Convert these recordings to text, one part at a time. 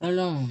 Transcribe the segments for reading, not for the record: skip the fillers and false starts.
Hola.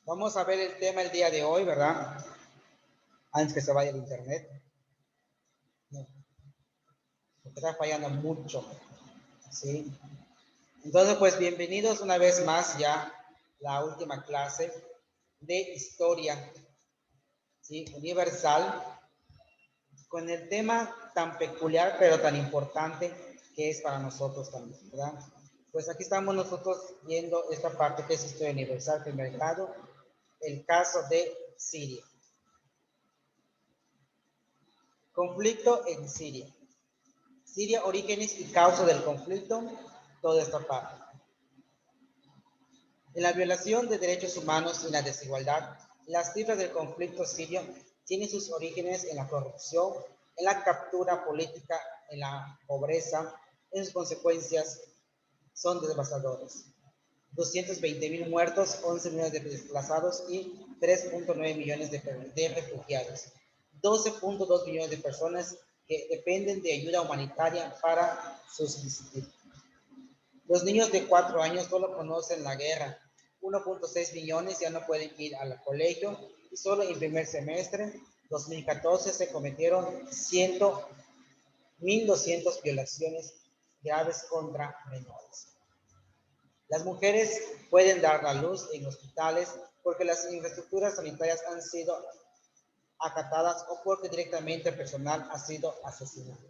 Vamos a ver el tema el día de hoy, ¿verdad? Antes que se vaya el internet. No, porque está fallando mucho, ¿sí? Entonces, pues bienvenidos una vez más ya la última clase de historia, ¿sí? Universal, con el tema tan peculiar pero tan importante que es para nosotros también, ¿verdad? Pues aquí estamos nosotros viendo esta parte que es historia universal, primer grado, el caso de Siria. Conflicto en Siria. Siria, orígenes y causa del conflicto, toda esta parte. En la violación de derechos humanos y la desigualdad, las cifras del conflicto sirio tienen sus orígenes en la corrupción, en la captura política, en la pobreza, en sus consecuencias son devastadoras. 220.000 muertos, 11 millones de desplazados y 3.9 millones de refugiados. 12.2 millones de personas que dependen de ayuda humanitaria para subsistir. Los niños de 4 años solo conocen la guerra. 1.6 millones ya no pueden ir al colegio y solo en primer semestre 2014 se cometieron 1.200 violaciones graves contra menores. Las mujeres pueden dar la luz en hospitales porque las infraestructuras sanitarias han sido acatadas o porque directamente el personal ha sido asesinado.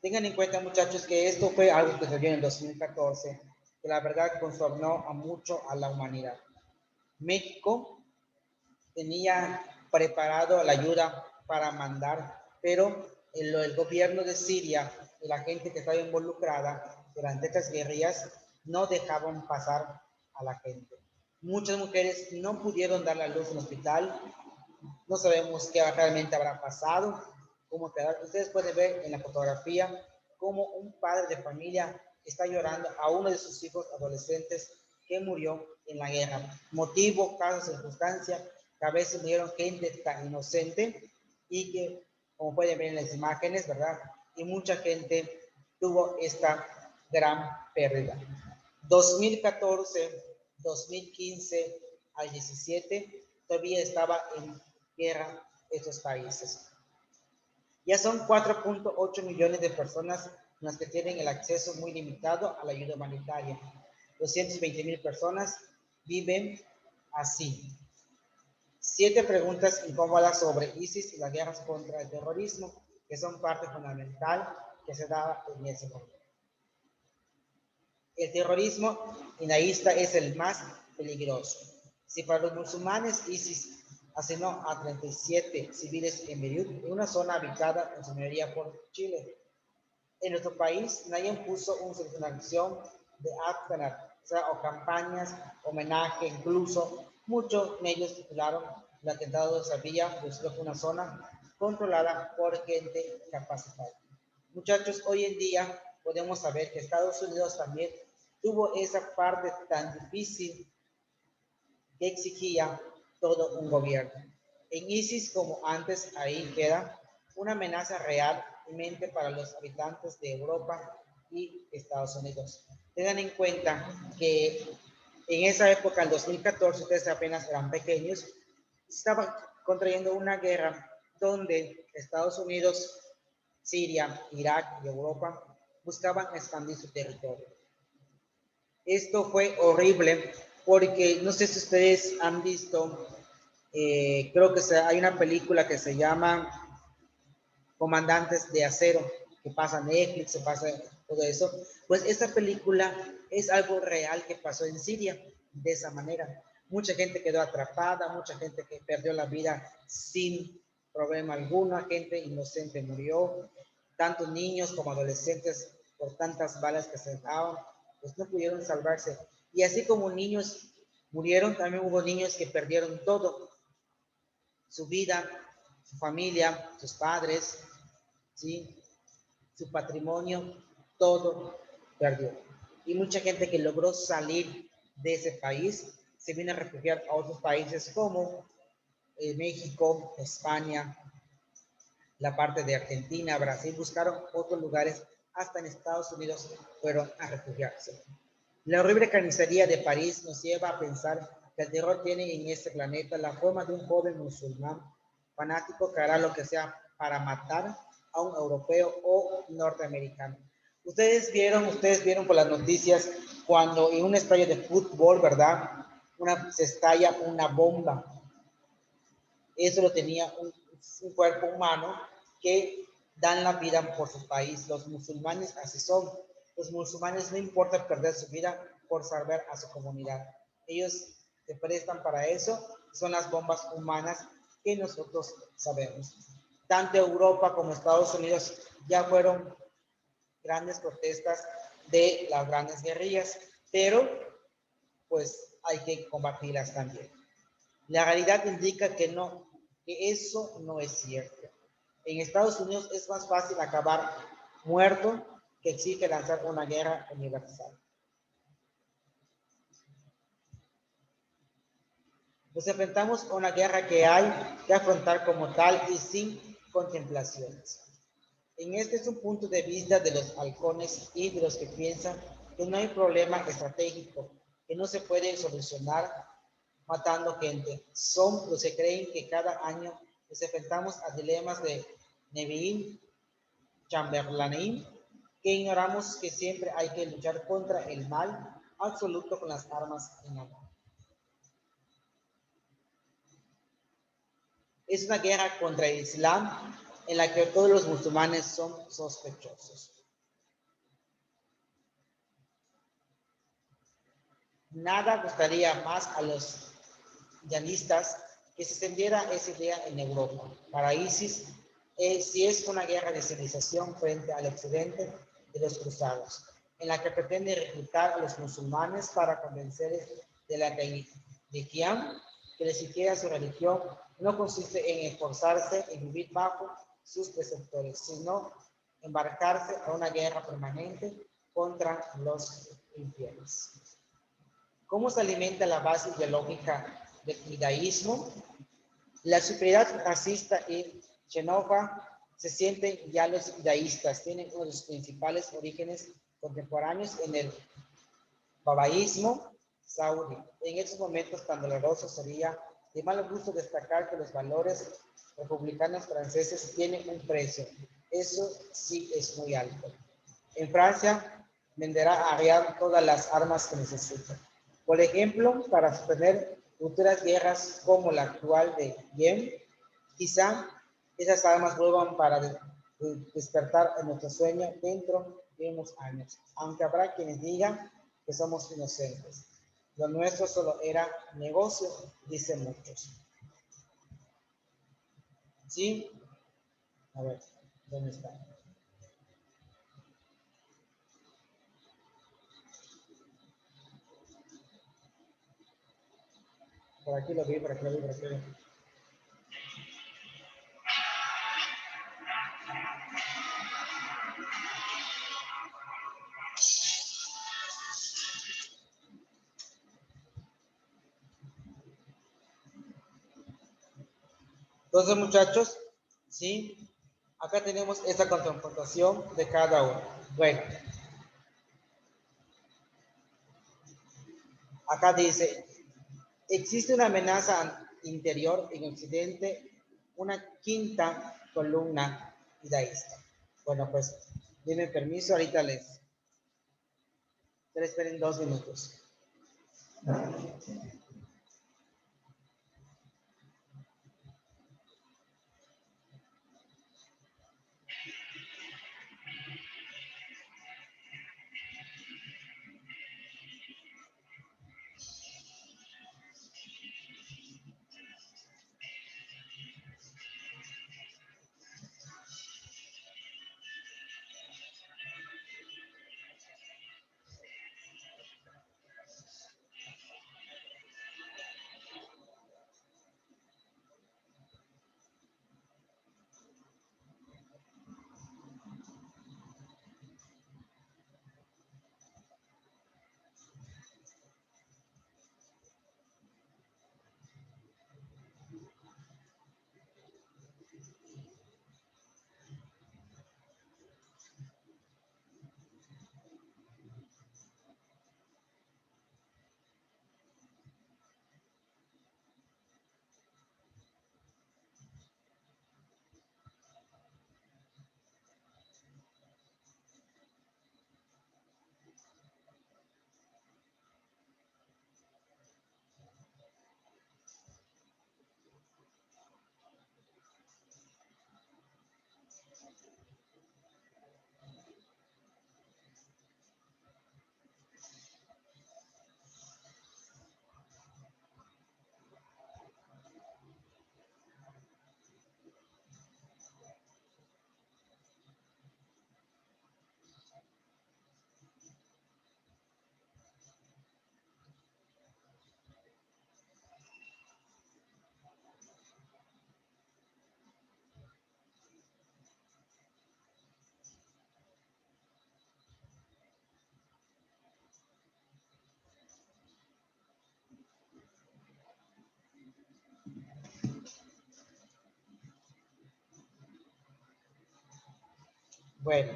Tengan en cuenta, muchachos, que esto fue algo que se dio en el 2014, que la verdad consternó a mucho a la humanidad. México tenía preparado la ayuda para mandar, pero el gobierno de Siria y la gente que estaba involucrada durante estas guerrillas no dejaban pasar a la gente. Muchas mujeres no pudieron dar la luz en el hospital, no sabemos qué realmente habrá pasado, cómo quedar. Ustedes pueden ver en la fotografía cómo un padre de familia está llorando a uno de sus hijos adolescentes que murió en la guerra. Motivo, caso, circunstancia, que a veces murieron gente tan inocente y que, como pueden ver en las imágenes, ¿verdad? Y mucha gente tuvo esta gran pérdida. 2014, 2015 al 17 todavía estaba en guerra estos países. Ya son 4.8 millones de personas las que tienen el acceso muy limitado a la ayuda humanitaria. 220.000 personas viven así. 7 preguntas incómodas sobre ISIS y las guerras contra el terrorismo, que son parte fundamental que se da en ese momento. El terrorismo inaísta es el más peligroso. Si para los musulmanes ISIS asesinó a 37 civiles en Beirut, en una zona habitada en su mayoría por Chile, en nuestro país nadie puso una acción de accionar, o campañas, homenaje, incluso muchos medios titularon el atentado de Sevilla, pues fue una zona controlada por gente capacitada. Muchachos, hoy en día podemos saber que Estados Unidos también tuvo esa parte tan difícil que exigía todo un gobierno. En ISIS, como antes, ahí queda una amenaza realmente para los habitantes de Europa y Estados Unidos. Tengan en cuenta que en esa época, en 2014, ustedes apenas eran pequeños, estaban contrayendo una guerra donde Estados Unidos, Siria, Irak y Europa buscaban expandir su territorio. Esto fue horrible porque no sé si ustedes han visto, creo que hay una película que se llama Comandantes de Acero, que pasa Netflix, se pasa todo eso. Pues esta película es algo real que pasó en Siria de esa manera. Mucha gente quedó atrapada, mucha gente que perdió la vida sin problema alguno, gente inocente murió, tanto niños como adolescentes por tantas balas que se daban, pues no pudieron salvarse. Y así como niños murieron, también hubo niños que perdieron todo, su vida, su familia, sus padres, ¿sí? Su patrimonio, todo perdió. Y mucha gente que logró salir de ese país se viene a refugiar a otros países como México, España, la parte de Argentina, Brasil, buscaron otros lugares hasta en Estados Unidos fueron a refugiarse. La horrible carnicería de París nos lleva a pensar que el terror tiene en este planeta la forma de un joven musulmán fanático que hará lo que sea para matar a un europeo o norteamericano. Ustedes vieron por las noticias cuando en un estadio de fútbol, ¿verdad? Se estalla una bomba. Eso lo tenía un cuerpo humano que dan la vida por su país. Los musulmanes así son. Los musulmanes no importa perder su vida por salvar a su comunidad. Ellos se prestan para eso. Son las bombas humanas que nosotros sabemos. Tanto Europa como Estados Unidos ya fueron grandes protestas de las grandes guerrillas, pero pues hay que combatirlas también. La realidad indica que no, que eso no es cierto. En Estados Unidos es más fácil acabar muerto que exige lanzar una guerra universal. Nos enfrentamos a una guerra que hay que afrontar como tal y sin contemplaciones. En este es un punto de vista de los halcones y de los que piensan que no hay problema estratégico, que no se puede solucionar matando gente. Son los que creen que cada año nos enfrentamos a dilemas de Neville Chamberlain, que ignoramos que siempre hay que luchar contra el mal absoluto con las armas en la mano. Es una guerra contra el Islam en la que todos los musulmanes son sospechosos. Nada gustaría más a los llanistas que se extendiera esa idea en Europa. Para ISIS, si es una guerra de civilización frente al occidente de los cruzados, en la que pretende reclutar a los musulmanes para convencerles de la religión, que ni siquiera su religión no consiste en esforzarse en vivir bajo sus preceptores, sino embarcarse a una guerra permanente contra los infieles. ¿Cómo se alimenta la base ideológica del judaísmo? La superioridad racista y xenófoba se sienten ya los judaístas, tienen uno de los principales orígenes contemporáneos en el babaísmo saudí. En estos momentos tan dolorosos sería de mal gusto destacar que los valores republicanos franceses tienen un precio. Eso sí es muy alto. En Francia venderá a Riad todas las armas que necesita. Por ejemplo, para sostener futuras guerras como la actual de Yemen, quizá esas armas vuelvan para despertar en nuestro sueño dentro de unos años, aunque habrá quienes digan que somos inocentes. Lo nuestro solo era negocio, dicen muchos. ¿Sí? A ver, ¿dónde está? Por aquí lo vi, por aquí lo vi, por aquí lo vi. Entonces, muchachos, ¿sí? Acá tenemos esta confrontación de cada uno. Bueno, acá dice, existe una amenaza interior en Occidente, una quinta columna judaísta. Bueno, pues, denme permiso, ahorita les esperen 2 minutos. Bueno,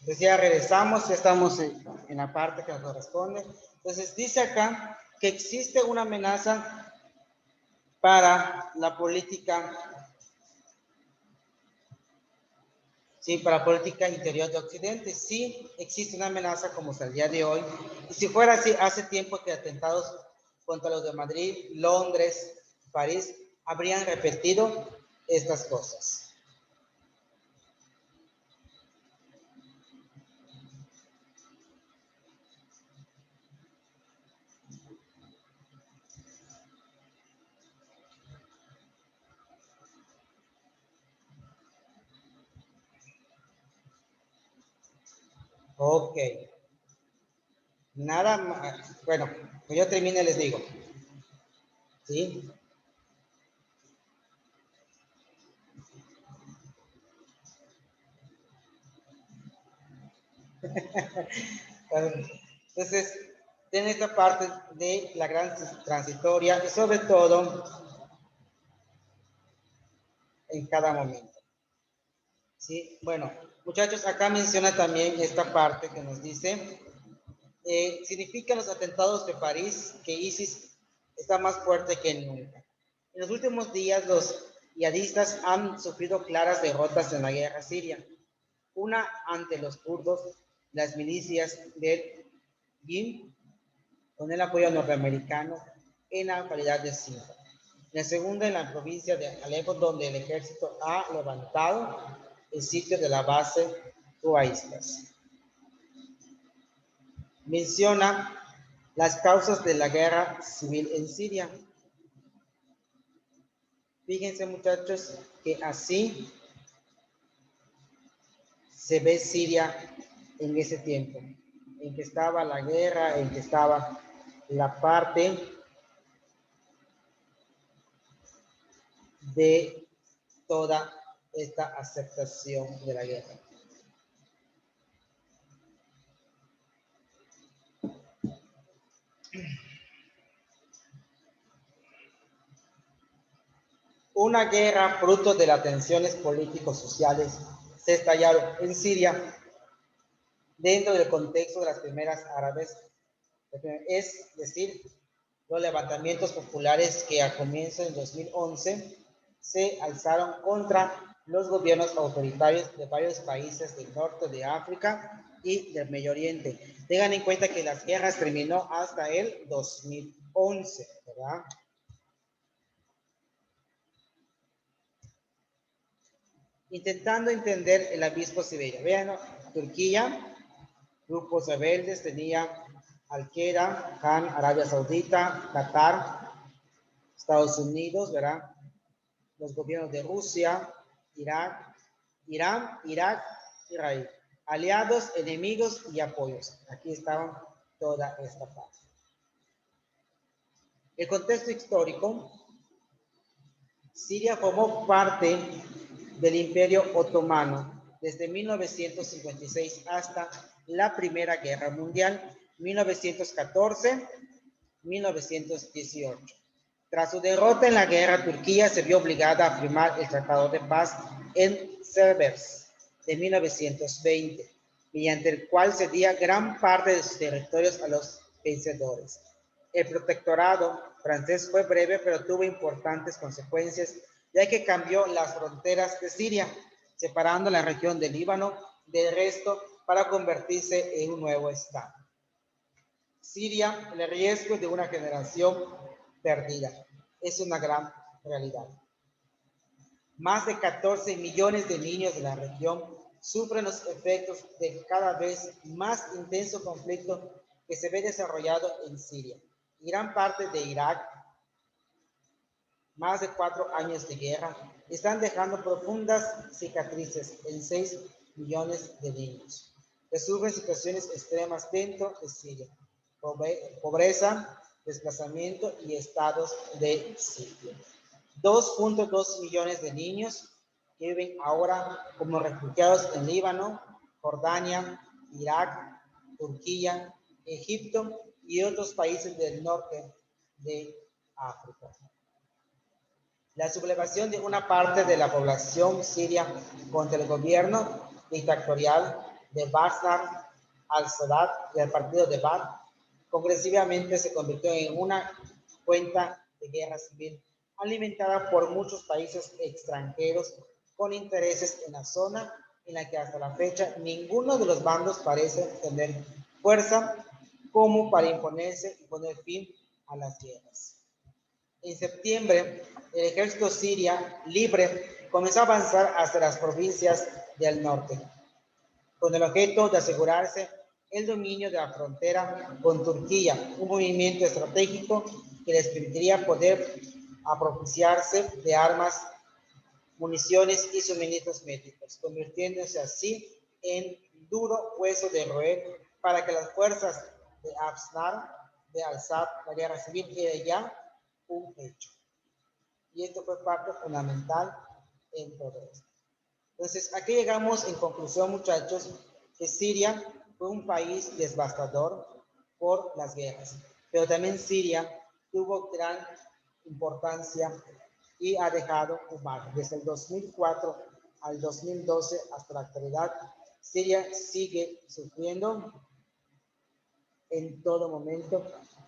entonces ya regresamos, ya estamos en la parte que nos corresponde. Entonces dice acá que existe una amenaza para la política, sí, para la política interior de Occidente. Sí existe una amenaza como hasta el día de hoy. Y si fuera así, hace tiempo que atentados contra los de Madrid, Londres, París, habrían repetido estas cosas. Ok. Nada más. Bueno, que yo termine les digo. ¿Sí? Entonces, tiene esta parte de la gran transitoria y sobre todo en cada momento. ¿Sí? Bueno, muchachos, acá menciona también esta parte que nos dice, significan los atentados de París que ISIS está más fuerte que nunca. En los últimos días, los yihadistas han sufrido claras derrotas en la guerra siria. Una ante los kurdos, las milicias del YIM, con el apoyo norteamericano en la localidad de Sinjar. La segunda en la provincia de Alepo, donde el ejército ha levantado el sitio de la base tuaístas. Menciona las causas de la guerra civil en Siria. Fíjense, muchachos, que así se ve Siria en ese tiempo, en que estaba la guerra, en que estaba la parte de toda esta aceptación de la guerra. Una guerra fruto de las tensiones políticos sociales se estallaron en Siria dentro del contexto de las primeras árabes, es decir, los levantamientos populares que a comienzos del 2011 se alzaron contra los gobiernos autoritarios de varios países del norte de África y del Medio Oriente. Tengan en cuenta que las guerras terminó hasta el 2011, ¿verdad? Intentando entender el abismo siberio. Vean, ¿no? Turquía, grupos rebeldes, tenía Al-Qaeda, Han, Arabia Saudita, Qatar, Estados Unidos, ¿verdad? Los gobiernos de Rusia, Irak, Irán, Irak, Israel. Aliados, enemigos y apoyos. Aquí estaban toda esta parte. El contexto histórico. Siria formó parte del Imperio Otomano desde 1956 hasta la Primera Guerra Mundial, 1914-1918. Tras su derrota en la guerra, Turquía se vio obligada a firmar el Tratado de Paz en Sevres de 1920, mediante el cual cedía gran parte de sus territorios a los vencedores. El protectorado francés fue breve, pero tuvo importantes consecuencias, ya que cambió las fronteras de Siria, separando la región del Líbano del resto para convertirse en un nuevo estado. Siria, el riesgo de una generación perdida. Es una gran realidad. Más de 14 millones de niños de la región sufren los efectos del cada vez más intenso conflicto que se ve desarrollado en Siria. Y gran parte de Irak, más de 4 años de guerra, están dejando profundas cicatrices en 6 millones de niños que sufren situaciones extremas dentro de Siria. Pobreza, desplazamiento y estados de sitio. 2.2 millones de niños que viven ahora como refugiados en Líbano, Jordania, Irak, Turquía, Egipto y otros países del norte de África. La sublevación de una parte de la población siria contra el gobierno dictatorial de Bashar al-Assad y el partido de Baath, progresivamente se convirtió en una cuenta de guerra civil alimentada por muchos países extranjeros con intereses en la zona en la que hasta la fecha ninguno de los bandos parece tener fuerza como para imponerse y poner fin a las guerras. En septiembre, el ejército siria libre comenzó a avanzar hacia las provincias del norte, con el objeto de asegurarse el dominio de la frontera con Turquía, un movimiento estratégico que les permitiría poder apropiarse de armas, municiones y suministros médicos, convirtiéndose así en duro hueso de roer para que las fuerzas de Bashar al-Assad, la guerra civil, era ya un hecho. Y esto fue parte fundamental en todo esto. Entonces, aquí llegamos en conclusión, muchachos, que Siria fue un país devastador por las guerras, pero también Siria tuvo gran importancia y ha dejado un marco. Desde el 2004 al 2012 hasta la actualidad, Siria sigue sufriendo en todo momento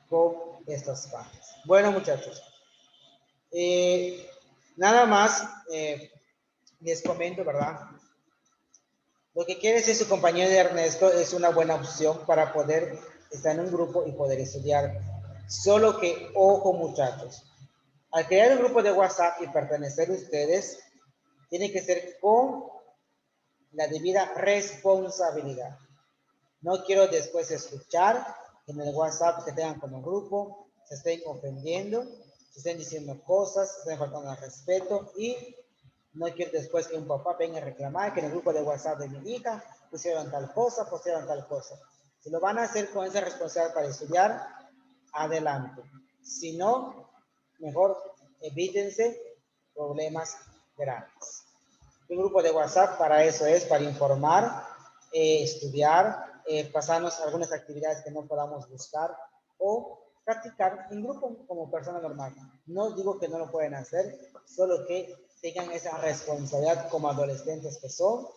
con estas partes. Bueno, muchachos, nada más les comento, ¿verdad? Lo que quiere decir su compañero de Ernesto es una buena opción para poder estar en un grupo y poder estudiar. Solo que, ojo, muchachos, al crear un grupo de WhatsApp y pertenecer a ustedes, tiene que ser con la debida responsabilidad. No quiero después escuchar en el WhatsApp que tengan como grupo, se estén ofendiendo, se estén diciendo cosas, se estén faltando al respeto y no quiero después que un papá venga a reclamar que en el grupo de WhatsApp de mi hija pusieron tal cosa, pusieron tal cosa. Si lo van a hacer con esa responsabilidad para estudiar, adelante. Si no, mejor evítense problemas grandes. Un grupo de WhatsApp para eso es, para informar, estudiar, pasarnos algunas actividades que no podamos buscar o practicar en grupo como persona normal. No digo que no lo pueden hacer, solo que tengan esa responsabilidad como adolescentes que son,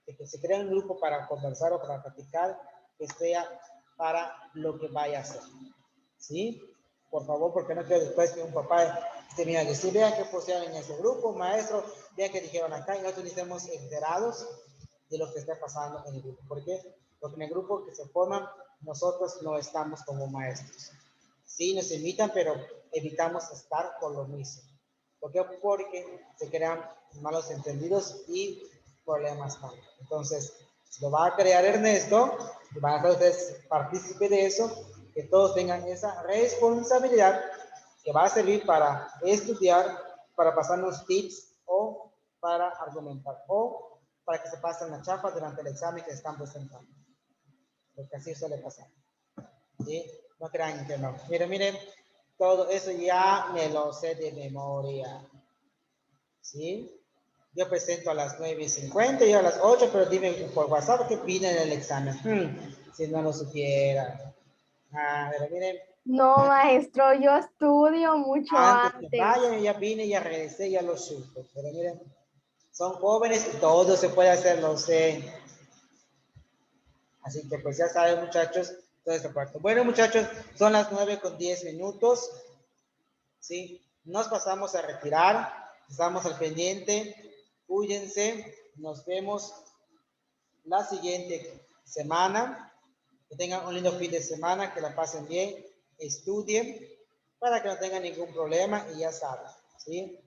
de que se crea un grupo para conversar o para practicar, que sea para lo que vaya a hacer. ¿Sí? Por favor, porque no quiero después que un papá esté mirando, si vean que pusieron en ese grupo, maestro, vean que dijeron acá y nosotros estemos enterados de lo que está pasando en el grupo. ¿Por qué? Porque en el grupo que se forman, nosotros no estamos como maestros. Sí, nos invitan, pero evitamos estar por lo mismo. ¿Por qué? Porque se crean malos entendidos y problemas también. Entonces, si lo va a crear Ernesto, y van a ser ustedes partícipes de eso, que todos tengan esa responsabilidad que va a servir para estudiar, para pasarnos tips o para argumentar o para que se pasen la chapa durante el examen que están presentando. Porque así suele pasar. ¿Sí? No crean que no. Miren, todo eso ya me lo sé de memoria. ¿Sí? Yo presento a las 9:50 y a las 8, pero dime por WhatsApp que piden el examen. Si no lo supiera. Pero miren. No, maestro, yo estudio mucho Antes que antes. vayan, ya vine, ya regresé, ya lo supe. Pero miren, son jóvenes y todo se puede hacer, lo sé. Así que pues ya saben, muchachos, todo esta parte. Bueno, muchachos, son las 9:10. ¿Sí? Nos pasamos a retirar. Estamos al pendiente. Cuídense. Nos vemos la siguiente semana. Que tengan un lindo fin de semana, que la pasen bien, estudien para que no tengan ningún problema y ya saben, ¿sí?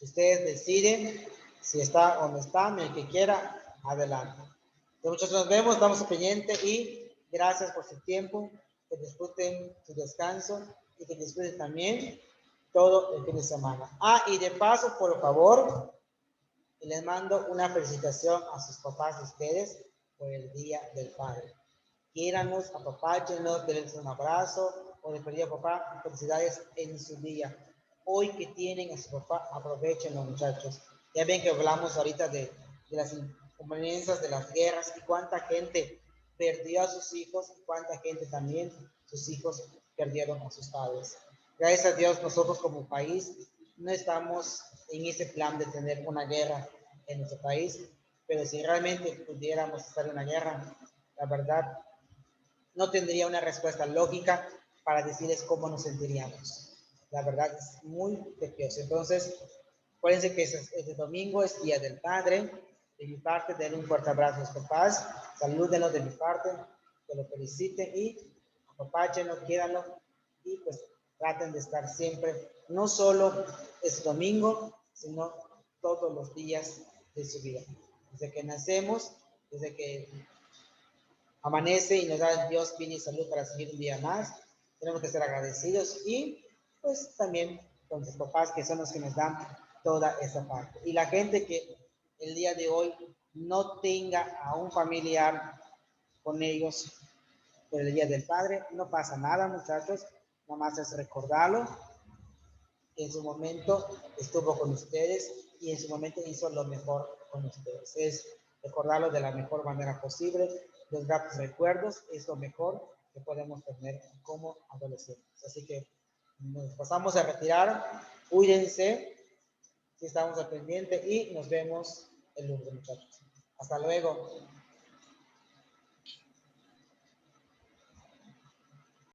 Ustedes deciden si está o no está, el que quiera, adelante. Entonces, nos vemos, estamos pendientes y gracias por su tiempo, que disfruten su descanso y que disfruten también todo el fin de semana. Y de paso, por favor, les mando una felicitación a sus papás de ustedes por el Día del Padre. Quiéranos, apapáchenos, denles un abrazo o les pedí a papá felicidades en su día. Hoy que tienen a su papá, aprovechenlo, muchachos. Ya ven que hablamos ahorita de las inconveniencias de las guerras y cuánta gente perdió a sus hijos y cuánta gente también sus hijos perdieron a sus padres. Gracias a Dios, nosotros como país no estamos en ese plan de tener una guerra en nuestro país, pero si realmente pudiéramos estar en una guerra, la verdad, no tendría una respuesta lógica para decirles cómo nos sentiríamos. La verdad es muy precioso. Entonces, acuérdense que este domingo es Día del Padre. De mi parte, denle un fuerte abrazo a sus papás. Salúdenlos de mi parte, que lo feliciten y apapáchenlo, quédanlo y pues traten de estar siempre, no solo este domingo, sino todos los días de su vida. Desde que nacemos, desde que amanece y nos da Dios vida y salud para seguir un día más. Tenemos que ser agradecidos y pues también con sus papás que son los que nos dan toda esa parte. Y la gente que el día de hoy no tenga a un familiar con ellos por el Día del Padre, no pasa nada, muchachos, nomás es recordarlo, que en su momento estuvo con ustedes y en su momento hizo lo mejor con ustedes. Es recordarlo de la mejor manera posible. Los gratos recuerdos es lo mejor que podemos tener como adolescentes. Así que nos pasamos a retirar. Cuídense, si estamos al pendiente y nos vemos el lunes, muchachos. Hasta luego.